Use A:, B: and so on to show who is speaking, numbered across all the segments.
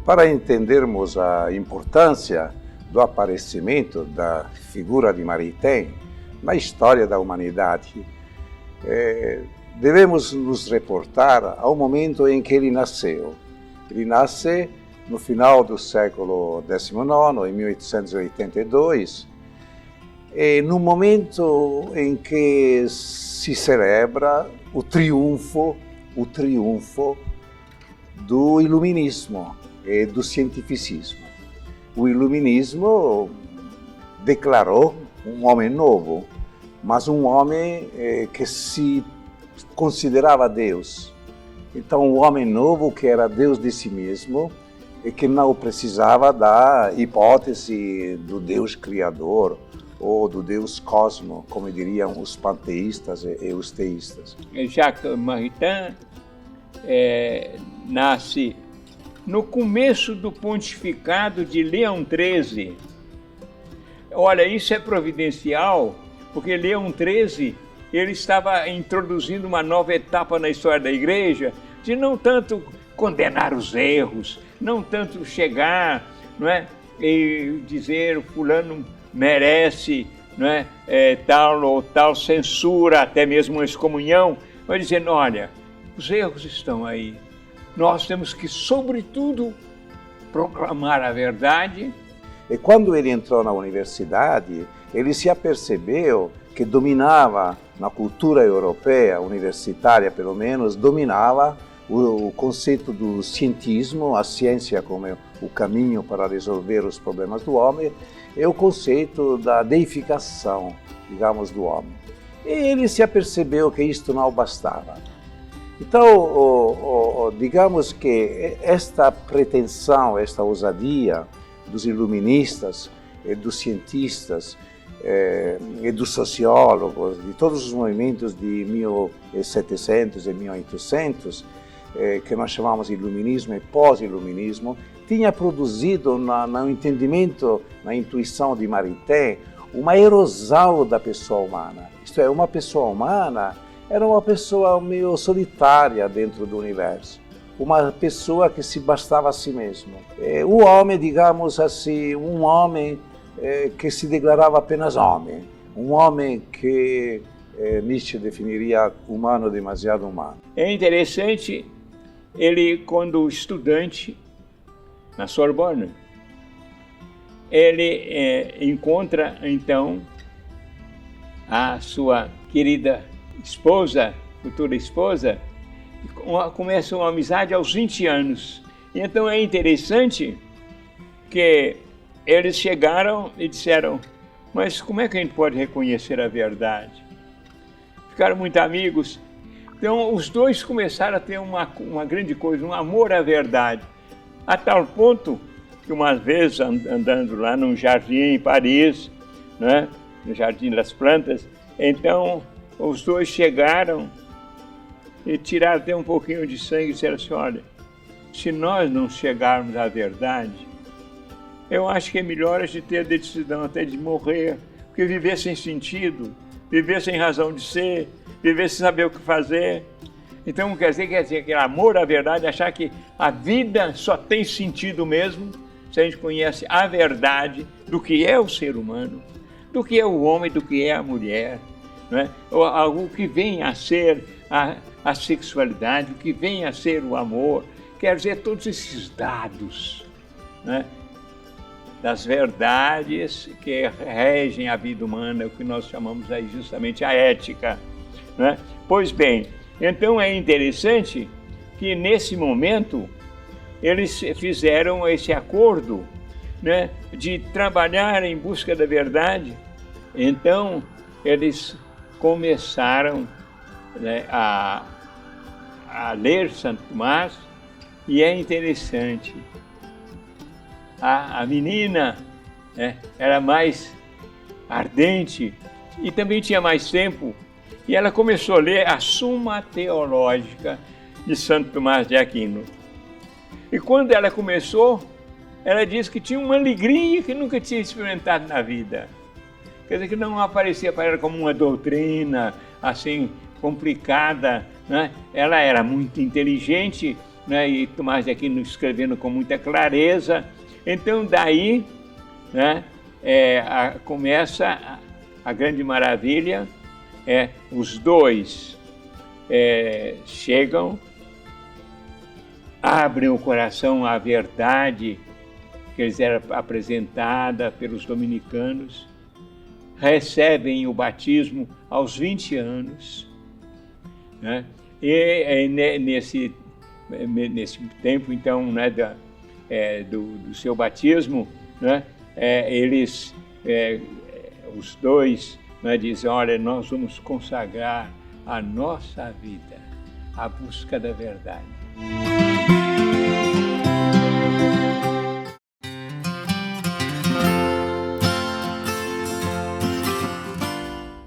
A: Para entendermos a importância do aparecimento da figura de Maritain na história da humanidade, devemos nos reportar ao momento em que ele nasceu. Ele nasce no final do século XIX, em 1882, no momento em que se celebra o triunfo do iluminismo e do cientificismo. O iluminismo declarou um homem novo, mas um homem que se considerava Deus. Então, um homem novo que era Deus de si mesmo e que não precisava da hipótese do Deus Criador ou do Deus Cosmo, como diriam os panteístas e os teístas.
B: Jacques Maritain nasce no começo do pontificado de Leão XIII. Olha, isso é providencial, porque Leão XIII ele estava introduzindo uma nova etapa na história da Igreja, de não tanto condenar os erros, não tanto chegar, não é, e dizer fulano merece, não é, tal ou tal censura, até mesmo uma excomunhão, mas dizendo, olha, os erros estão aí. Nós temos que, sobretudo, proclamar a verdade.
A: E quando ele entrou na universidade, ele se apercebeu que dominava, na cultura europeia, universitária pelo menos, dominava o conceito do cientismo, a ciência como o caminho para resolver os problemas do homem, e o conceito da deificação, digamos, do homem. E ele se apercebeu que isto não bastava. Então, digamos que esta pretensão, esta ousadia dos iluministas e dos cientistas e dos sociólogos, de todos os movimentos de 1700 e 1800, que nós chamamos de iluminismo e pós-iluminismo, tinha produzido no entendimento, na intuição de Maritain, uma erosão da pessoa humana. Isto é, uma pessoa humana era uma pessoa meio solitária dentro do universo, uma pessoa que se bastava a si mesmo. O homem, digamos assim, um homem que se declarava apenas homem, um homem que Nietzsche definiria humano, demasiado humano.
B: É interessante, ele, quando estudante na Sorbonne, ele encontra, então, a sua querida esposa, futura esposa, e começa uma amizade aos 20 anos. E então é interessante que eles chegaram e disseram, mas como é que a gente pode reconhecer a verdade? Ficaram muito amigos. Então os dois começaram a ter uma grande coisa, um amor à verdade. A tal ponto que uma vez andando lá num jardim em Paris, né, no Jardim das Plantas, então os dois chegaram e tiraram até um pouquinho de sangue e disseram assim, olha, se nós não chegarmos à verdade, eu acho que é melhor a gente ter a decisão até de morrer, porque viver sem sentido, viver sem razão de ser, viver sem saber o que fazer. Então quer dizer aquele amor à verdade, achar que a vida só tem sentido mesmo se a gente conhece a verdade do que é o ser humano, do que é o homem, do que é a mulher, não é? O que vem a ser a sexualidade, o que vem a ser o amor, quer dizer, todos esses dados, né, das verdades que regem a vida humana, o que nós chamamos aí justamente a ética, né? Pois bem, então é interessante que nesse momento eles fizeram esse acordo, né, de trabalhar em busca da verdade. Então eles começaram, né, a ler Santo Tomás, e é interessante, a menina, né, era mais ardente e também tinha mais tempo, e ela começou a ler a Suma Teológica de Santo Tomás de Aquino. E quando ela começou, ela disse que tinha uma alegria que nunca tinha experimentado na vida. Quer dizer, que não aparecia para ela como uma doutrina assim complicada, né? Ela era muito inteligente né, e Tomás de Aquino escrevendo com muita clareza. Então daí, né, começa a grande maravilha. Os dois chegam, abrem o coração à verdade que lhes era apresentada pelos dominicanos, recebem o batismo aos 20 anos, né? E nesse tempo, então, né, do seu batismo, né, eles, os dois, né, dizem: olha, nós vamos consagrar a nossa vida à busca da verdade.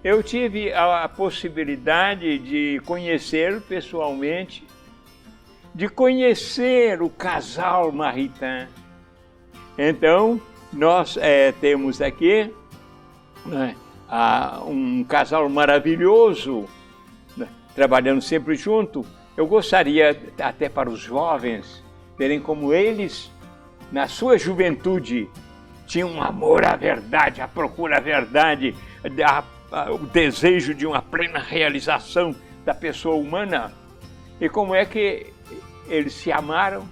B: Eu tive a possibilidade de conhecer pessoalmente, de conhecer o casal Maritain. Então, nós temos aqui, né, um casal maravilhoso, né, trabalhando sempre junto. Eu gostaria, até para os jovens, verem como eles, na sua juventude, tinham um amor à verdade, a procura à verdade, o desejo de uma plena realização da pessoa humana. E como é que eles se amaram,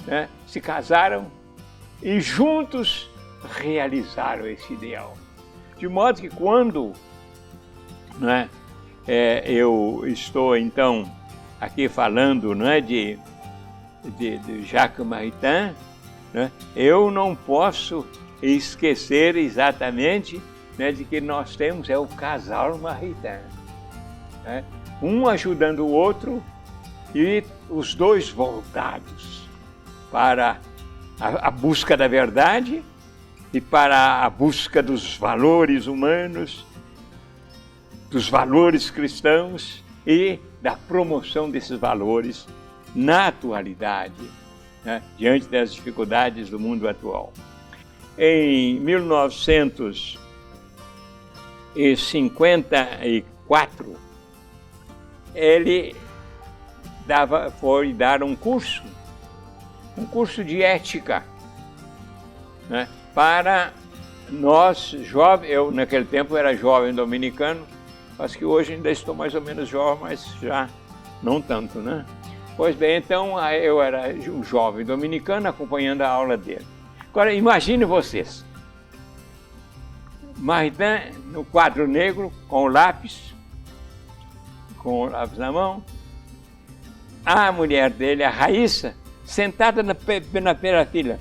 B: né, se casaram e juntos realizaram esse ideal. De modo que quando, né, eu estou então aqui falando, né, de Jacques Maritain, né, eu não posso esquecer exatamente, né, de que nós temos o casal Maritain, né, um ajudando o outro e os dois voltados para a busca da verdade e para a busca dos valores humanos, dos valores cristãos e da promoção desses valores na atualidade, né, diante das dificuldades do mundo atual. Em 1954, ele foi dar um curso de ética, né, para nós jovens. Eu naquele tempo era jovem dominicano, acho que hoje ainda estou mais ou menos jovem, mas já não tanto, né? Pois bem, então eu era um jovem dominicano acompanhando a aula dele. Agora imagine vocês, Maritain no quadro negro, com o lápis na mão, a mulher dele, a Raíssa, sentada na primeira fila.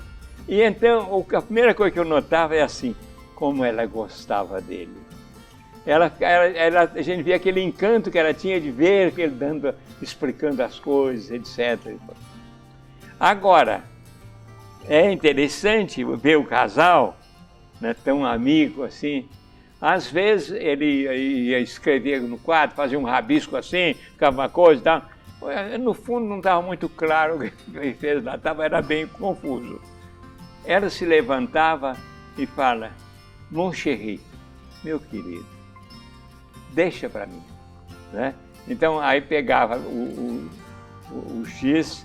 B: E então, a primeira coisa que eu notava é assim, como ela gostava dele. A gente via aquele encanto que ela tinha de ver ele explicando as coisas, etc. Agora, é interessante ver o casal, né, tão amigo assim. Às vezes ele ia escrever no quadro, fazia um rabisco assim, ficava uma coisa e tal. No fundo não estava muito claro o que ele fez lá, era bem confuso. Ela se levantava e fala: mon chéri, meu querido, deixa para mim, né? Então aí pegava o giz,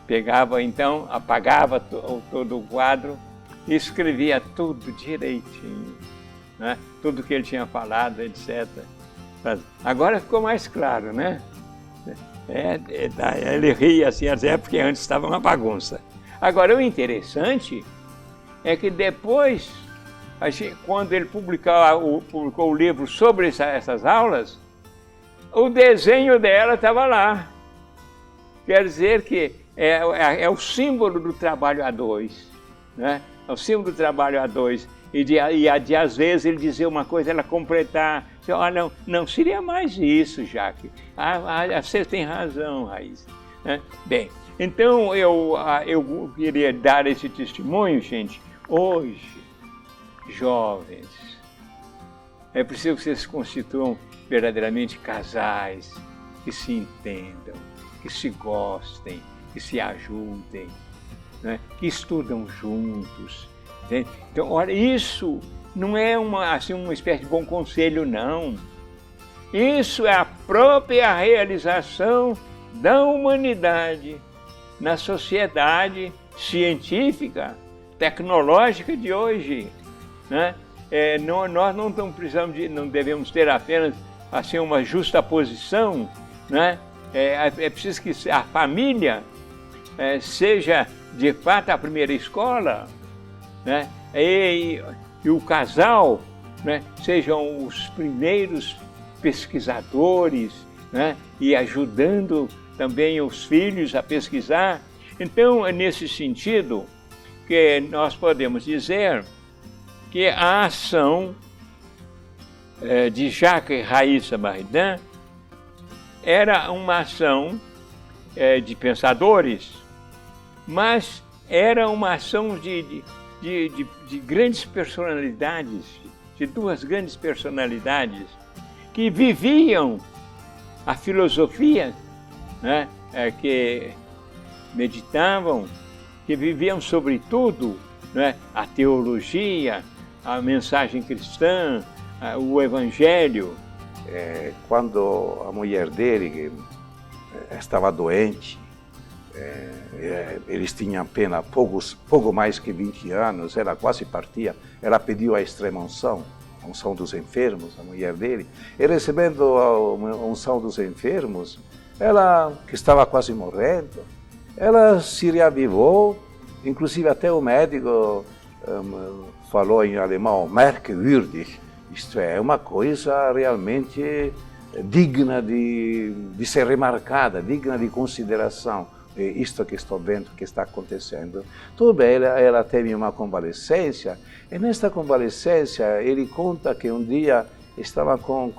B: pegava então, apagava todo o quadro e escrevia tudo direitinho, né? Tudo que ele tinha falado, etc. Agora ficou mais claro, né? Ele ria assim, porque antes estava uma bagunça. Agora o interessante é que depois, quando ele publicou o livro sobre essas aulas, o desenho dela estava lá. Quer dizer que é o símbolo do trabalho a dois, né? É o símbolo do trabalho a dois. E de às vezes ele dizer uma coisa, ela completar. Olha, não, seria mais isso, Jacques. Você tem razão, Raíssa. Né? Bem, então eu queria dar esse testemunho, gente. Hoje, jovens, é preciso que vocês se constituam verdadeiramente casais, que se entendam, que se gostem, que se ajudem, né? Que estudam juntos. Entende? Então, olha, isso não é uma espécie de bom conselho, não. Isso é a própria realização da humanidade na sociedade científica, tecnológica de hoje, né? Nós não devemos ter apenas assim uma justaposição, né? É preciso que a família seja de fato a primeira escola, né? E o casal, né, sejam os primeiros pesquisadores, né, e ajudando também os filhos a pesquisar. Então, é nesse sentido que nós podemos dizer que a ação de Jacques e Raissa Maritain era uma ação de pensadores, mas era uma ação de grandes personalidades, de duas grandes personalidades que viviam a filosofia, né, que meditavam, que viviam sobretudo, né, a teologia, a mensagem cristã, o evangelho.
A: Quando a mulher dele estava doente, eles tinham apenas pouco mais que 20 anos, ela quase partia, ela pediu a extrema-unção, a unção dos enfermos, a mulher dele, e recebendo a unção dos enfermos, ela, que estava quase morrendo, ela se reavivou, inclusive até o médico falou em alemão, merkwürdig, isto é, uma coisa realmente digna de ser remarcada, digna de consideração. Isto que estou vendo que está acontecendo. Tudo bem, ela teve uma convalescência, e nesta convalescência ele conta que um dia estava com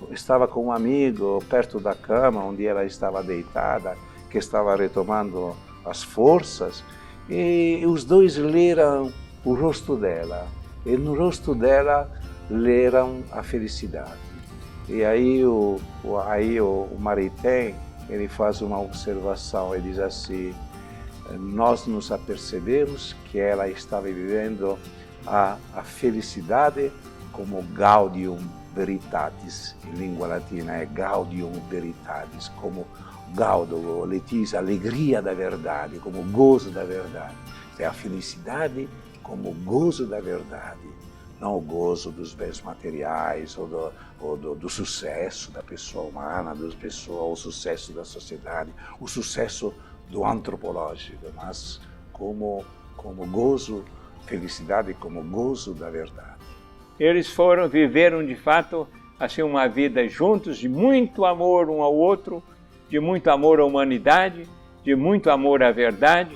A: um amigo perto da cama, onde ela estava deitada, que estava retomando as forças, e os dois leram o rosto dela, e no rosto dela leram a felicidade. E aí o Maritain, ele faz uma observação, ele diz assim, nós nos apercebemos que ela estava vivendo a felicidade como Gaudium Veritatis, em língua latina é Gaudium Veritatis, como Gaudo, Letícia, alegria da verdade, como gozo da verdade. É a felicidade como gozo da verdade, não o gozo dos bens materiais ou do sucesso da pessoa humana, o sucesso da sociedade, o sucesso do antropológico, mas como gozo, felicidade como gozo da verdade.
B: Eles viveram de fato assim uma vida juntos, de muito amor um ao outro, de muito amor à humanidade, de muito amor à verdade.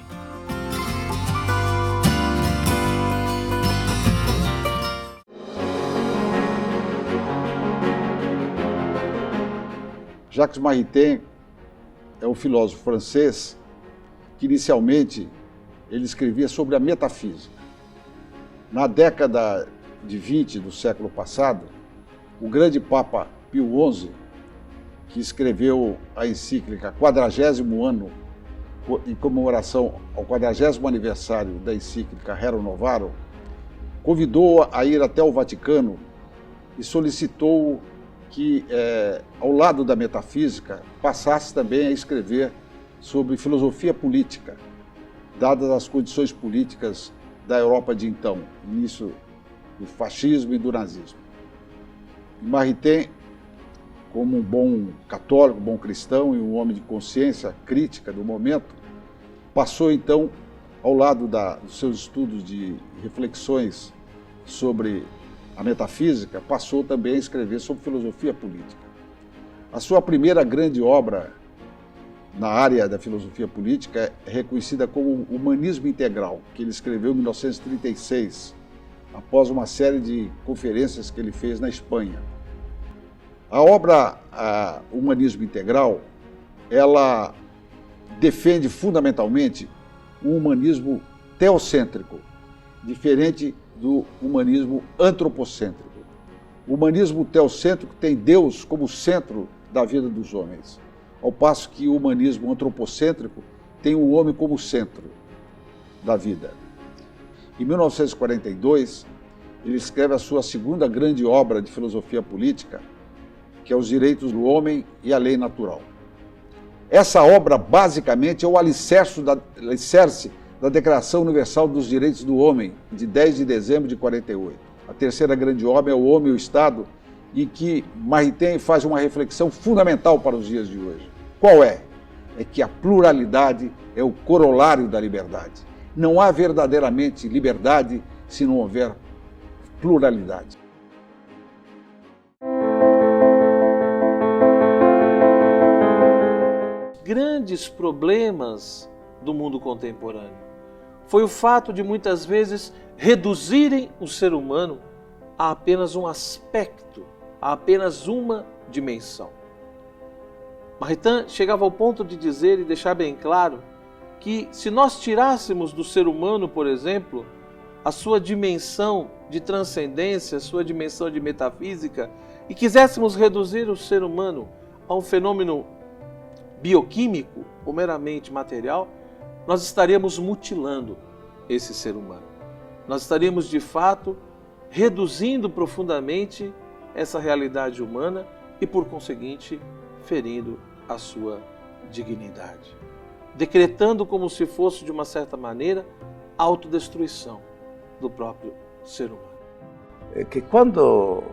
C: Jacques Maritain é um filósofo francês que inicialmente ele escrevia sobre a metafísica. Na década de 20 do século passado, o grande Papa Pio XI, que escreveu a encíclica 40º Ano, em comemoração ao 40º aniversário da encíclica Rerum Novarum, convidou-o a ir até o Vaticano e solicitou que, ao lado da metafísica, passasse também a escrever sobre filosofia política, dadas as condições políticas da Europa de então, início do fascismo e do nazismo. E Maritain, como um bom católico, bom cristão e um homem de consciência crítica do momento, passou então, ao lado dos seus estudos de reflexões sobre a metafísica, passou também a escrever sobre filosofia política. A sua primeira grande obra na área da filosofia política é reconhecida como Humanismo Integral, que ele escreveu em 1936, após uma série de conferências que ele fez na Espanha. A obra Humanismo Integral, ela defende fundamentalmente um humanismo teocêntrico, diferente do humanismo antropocêntrico. O humanismo teocêntrico tem Deus como centro da vida dos homens, ao passo que o humanismo antropocêntrico tem o homem como centro da vida. Em 1942, ele escreve a sua segunda grande obra de filosofia política, que é Os Direitos do Homem e a Lei Natural. Essa obra, basicamente, é o alicerce da Declaração Universal dos Direitos do Homem, de 10 de dezembro de 48. A terceira grande obra é O Homem e o Estado, em que Maritain faz uma reflexão fundamental para os dias de hoje. Qual é? É que a pluralidade é o corolário da liberdade. Não há verdadeiramente liberdade se não houver pluralidade.
D: Grandes problemas do mundo contemporâneo foi o fato de muitas vezes reduzirem o ser humano a apenas um aspecto, a apenas uma dimensão. Maritain chegava ao ponto de dizer e deixar bem claro que se nós tirássemos do ser humano, por exemplo, a sua dimensão de transcendência, a sua dimensão de metafísica, e quiséssemos reduzir o ser humano a um fenômeno bioquímico ou meramente material, nós estaríamos mutilando esse ser humano. Nós estaríamos, de fato, reduzindo profundamente essa realidade humana e, por conseguinte, ferindo a sua dignidade. Decretando como se fosse, de uma certa maneira, a autodestruição do próprio ser humano.
A: É que quando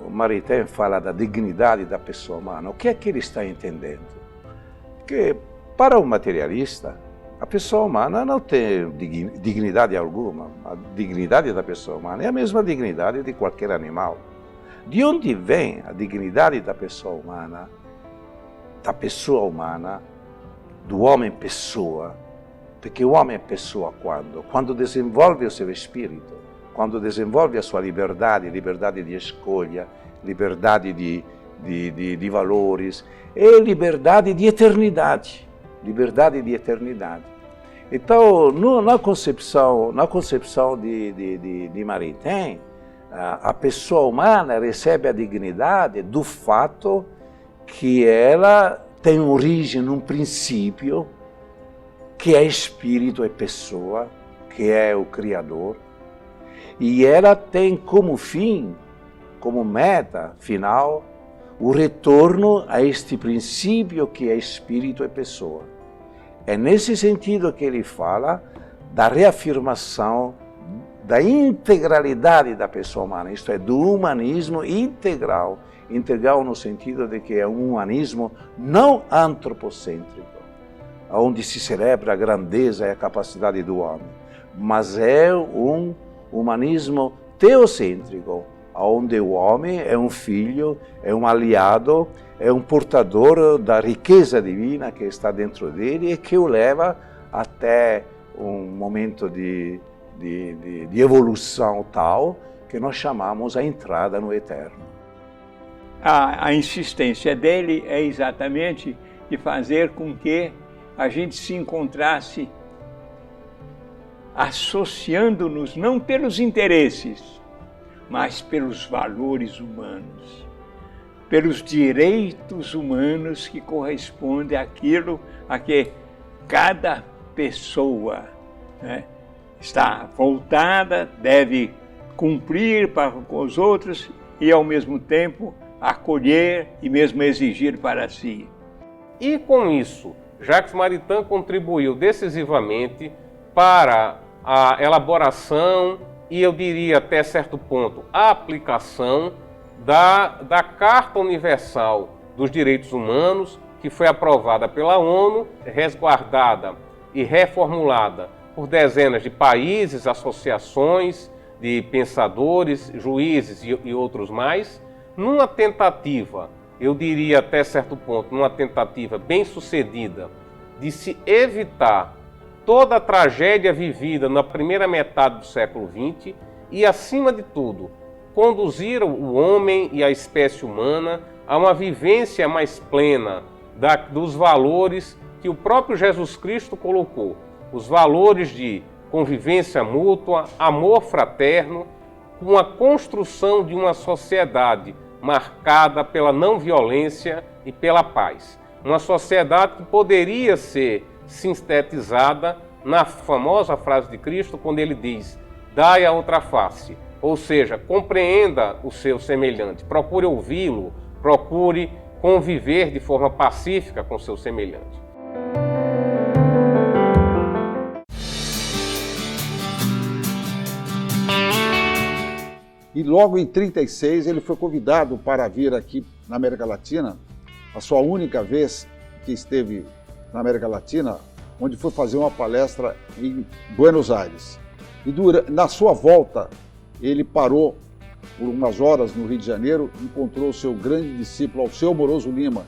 A: o Maritain fala da dignidade da pessoa humana, o que é que ele está entendendo? Que para o materialista, a pessoa humana não tem dignidade alguma. A dignidade da pessoa humana é a mesma dignidade de qualquer animal. De onde vem a dignidade da pessoa humana, do homem-pessoa? Porque o homem é pessoa quando? Quando desenvolve o seu espírito, quando desenvolve a sua liberdade de escolha, liberdade de valores, e liberdade de eternidade. Então, na concepção de Maritain, a pessoa humana recebe a dignidade do fato que ela tem origem num princípio que é espírito e pessoa, que é o Criador, e ela tem como fim, como meta final, o retorno a este princípio que é espírito e pessoa. É nesse sentido que ele fala da reafirmação da integralidade da pessoa humana, isto é, do humanismo integral. Integral no sentido de que é um humanismo não antropocêntrico, onde se celebra a grandeza e a capacidade do homem, mas é um humanismo teocêntrico, onde o homem é um filho, é um aliado, é um portador da riqueza divina que está dentro dele e que o leva até um momento de evolução tal que nós chamamos a entrada no eterno.
B: A insistência dele é exatamente de fazer com que a gente se encontrasse associando-nos não pelos interesses, mas pelos valores humanos, pelos direitos humanos que correspondem àquilo a que cada pessoa, né, está voltada, deve cumprir para com os outros e, ao mesmo tempo, acolher e mesmo exigir para si.
E: E com isso, Jacques Maritain contribuiu decisivamente para a elaboração e, eu diria até certo ponto, a aplicação da Carta Universal dos Direitos Humanos, que foi aprovada pela ONU, resguardada e reformulada por dezenas de países, associações de pensadores, juízes e outros mais, numa tentativa, eu diria até certo ponto, numa tentativa bem sucedida de se evitar toda a tragédia vivida na primeira metade do século XX e, acima de tudo, conduzir o homem e a espécie humana a uma vivência mais plena dos valores que o próprio Jesus Cristo colocou, os valores de convivência mútua, amor fraterno, com a construção de uma sociedade marcada pela não violência e pela paz. Uma sociedade que poderia ser sintetizada na famosa frase de Cristo, quando ele diz: dai a outra face, ou seja, compreenda o seu semelhante, procure ouvi-lo, procure conviver de forma pacífica com seus semelhantes.
C: E logo em 36 ele foi convidado para vir aqui na América Latina, a sua única vez que esteve na América Latina, onde foi fazer uma palestra em Buenos Aires. E na sua volta, ele parou por umas horas no Rio de Janeiro, encontrou o seu grande discípulo, Alceu Moroso Lima,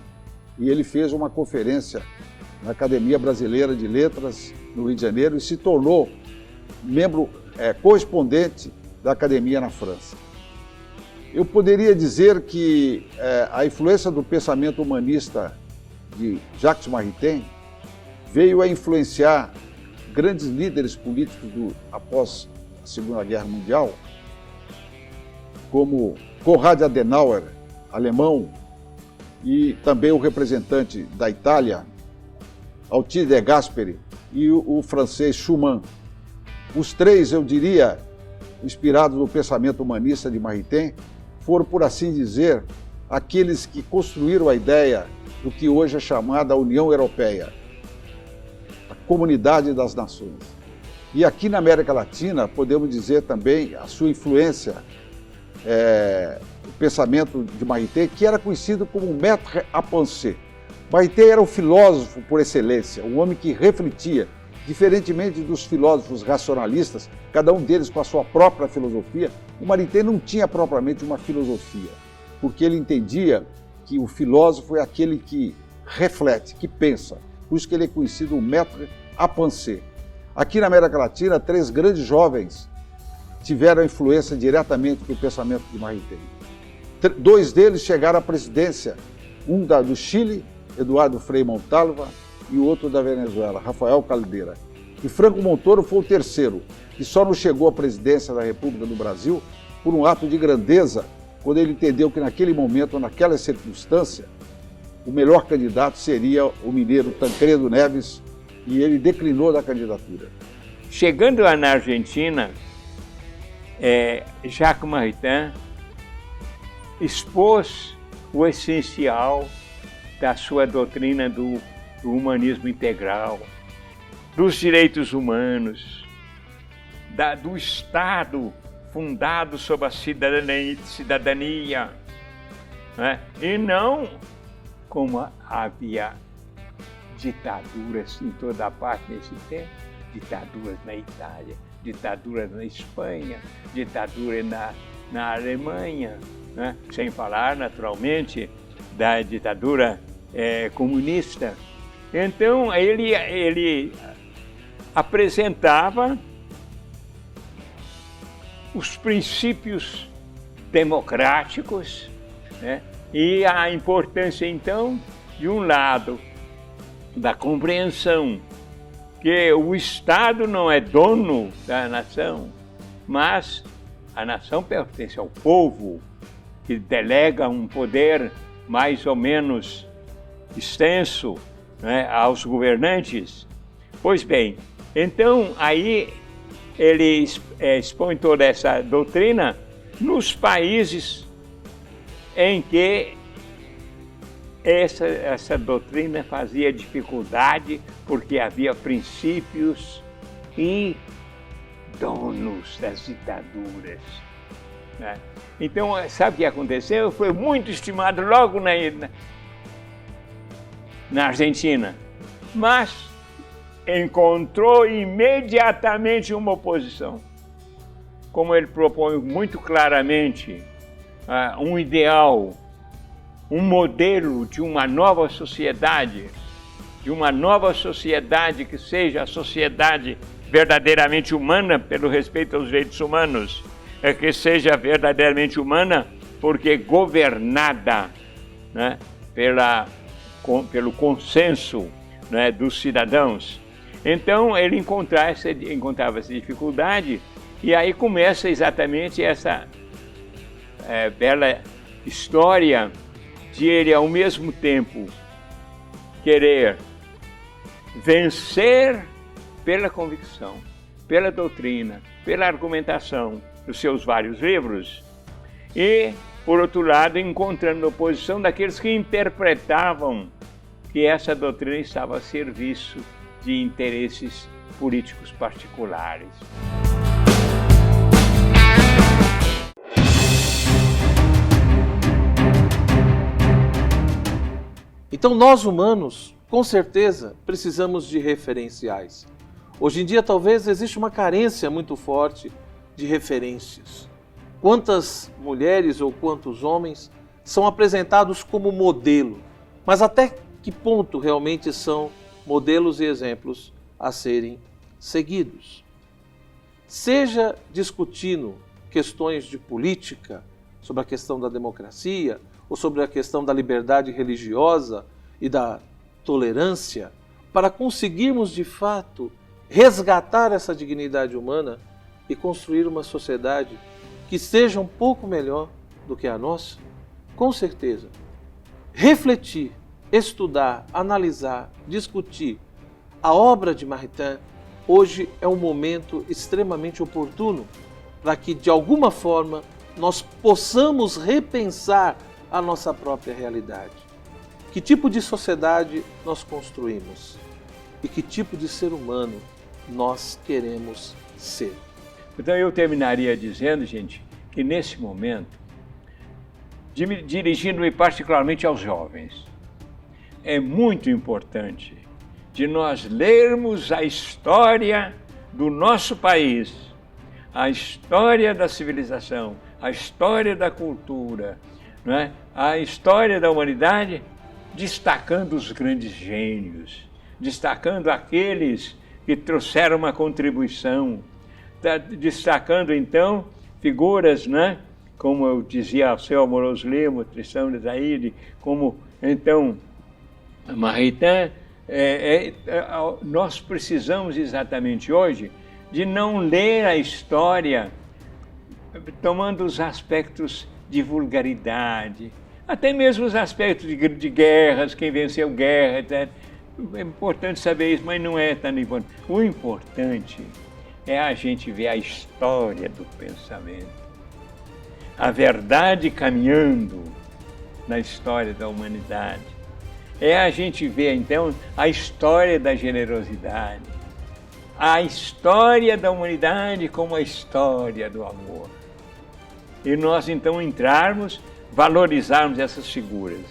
C: e ele fez uma conferência na Academia Brasileira de Letras, no Rio de Janeiro, e se tornou membro correspondente da academia na França. Eu poderia dizer que a influência do pensamento humanista de Jacques Maritain veio a influenciar grandes líderes políticos após a Segunda Guerra Mundial, como Konrad Adenauer, alemão, e também o representante da Itália, Alcide De Gasperi, e o francês Schumann. Os três, eu diria, inspirados no pensamento humanista de Maritain, foram, por assim dizer, aqueles que construíram a ideia do que hoje é chamada União Europeia, a Comunidade das Nações. E aqui na América Latina, podemos dizer também a sua influência, o pensamento de Maritain, que era conhecido como Maître à penser. Maritain era o filósofo por excelência, um homem que refletia, diferentemente dos filósofos racionalistas, cada um deles com a sua própria filosofia. O Maritain não tinha propriamente uma filosofia, porque ele entendia que o filósofo é aquele que reflete, que pensa. Por isso que ele é conhecido o Maître à penser. Aqui na América Latina, 3 grandes jovens tiveram influência diretamente do pensamento de Maritain. 2 deles chegaram à presidência, um do Chile, Eduardo Frei Montalva, e o outro da Venezuela, Rafael Caldeira. E Franco Montoro foi o terceiro, que só não chegou à presidência da República do Brasil por um ato de grandeza, quando ele entendeu que naquele momento, naquela circunstância, o melhor candidato seria o mineiro Tancredo Neves, e ele declinou da candidatura.
B: Chegando lá na Argentina, Jacques Maritain expôs o essencial da sua doutrina do humanismo integral, dos direitos humanos, do Estado fundado sobre a cidadania, né? E não como havia ditaduras em toda a parte nesse tempo, ditaduras na Itália, ditaduras na Espanha, ditadura na Alemanha, né? Sem falar, naturalmente, da ditadura comunista. Então, ele apresentava os princípios democráticos, né? E a importância, então, de um lado, da compreensão que o Estado não é dono da nação, mas a nação pertence ao povo, que delega um poder mais ou menos extenso, né, aos governantes. Pois bem, então aí ele expõe toda essa doutrina nos países em que essa doutrina fazia dificuldade, porque havia princípios e donos das ditaduras, né? Então, sabe o que aconteceu? Foi muito estimado logo na Argentina, mas encontrou imediatamente uma oposição. Como ele propõe muito claramente um ideal, um modelo de uma nova sociedade que seja a sociedade verdadeiramente humana pelo respeito aos direitos humanos, que seja verdadeiramente humana porque governada, né, pelo consenso, né, dos cidadãos. Então ele encontrava essa dificuldade, e aí começa exatamente essa bela história de ele, ao mesmo tempo, querer vencer pela convicção, pela doutrina, pela argumentação dos seus vários livros, e por outro lado, encontrando oposição daqueles que interpretavam que essa doutrina estava a serviço de interesses políticos particulares.
D: Então nós humanos, com certeza, precisamos de referenciais. Hoje em dia talvez exista uma carência muito forte de referências. Quantas mulheres ou quantos homens são apresentados como modelo, mas até que ponto realmente são modelos e exemplos a serem seguidos? Seja discutindo questões de política, sobre a questão da democracia, ou sobre a questão da liberdade religiosa e da tolerância, para conseguirmos de fato resgatar essa dignidade humana e construir uma sociedade que seja um pouco melhor do que a nossa? Com certeza. Refletir, estudar, analisar, discutir a obra de Maritain hoje é um momento extremamente oportuno para que, de alguma forma, nós possamos repensar a nossa própria realidade. Que tipo de sociedade nós construímos? E que tipo de ser humano nós queremos ser?
B: Então eu terminaria dizendo, gente, que nesse momento, dirigindo-me particularmente aos jovens, é muito importante de nós lermos a história do nosso país, a história da civilização, a história da cultura, não é? A história da humanidade, destacando os grandes gênios, destacando aqueles que trouxeram uma contribuição, destacando então figuras, né? Como eu dizia ao seu Amoroso Lima, Tristão de Zaide, como então Maritain. Nós precisamos exatamente hoje de não ler a história tomando os aspectos de vulgaridade, até mesmo os aspectos de guerras, quem venceu guerra, etc. É importante saber isso, mas não é tão importante. O importante é a gente ver a história do pensamento, a verdade caminhando na história da humanidade. É a gente ver, então, a história da generosidade, a história da humanidade como a história do amor. E nós, então, entrarmos, valorizarmos essas figuras.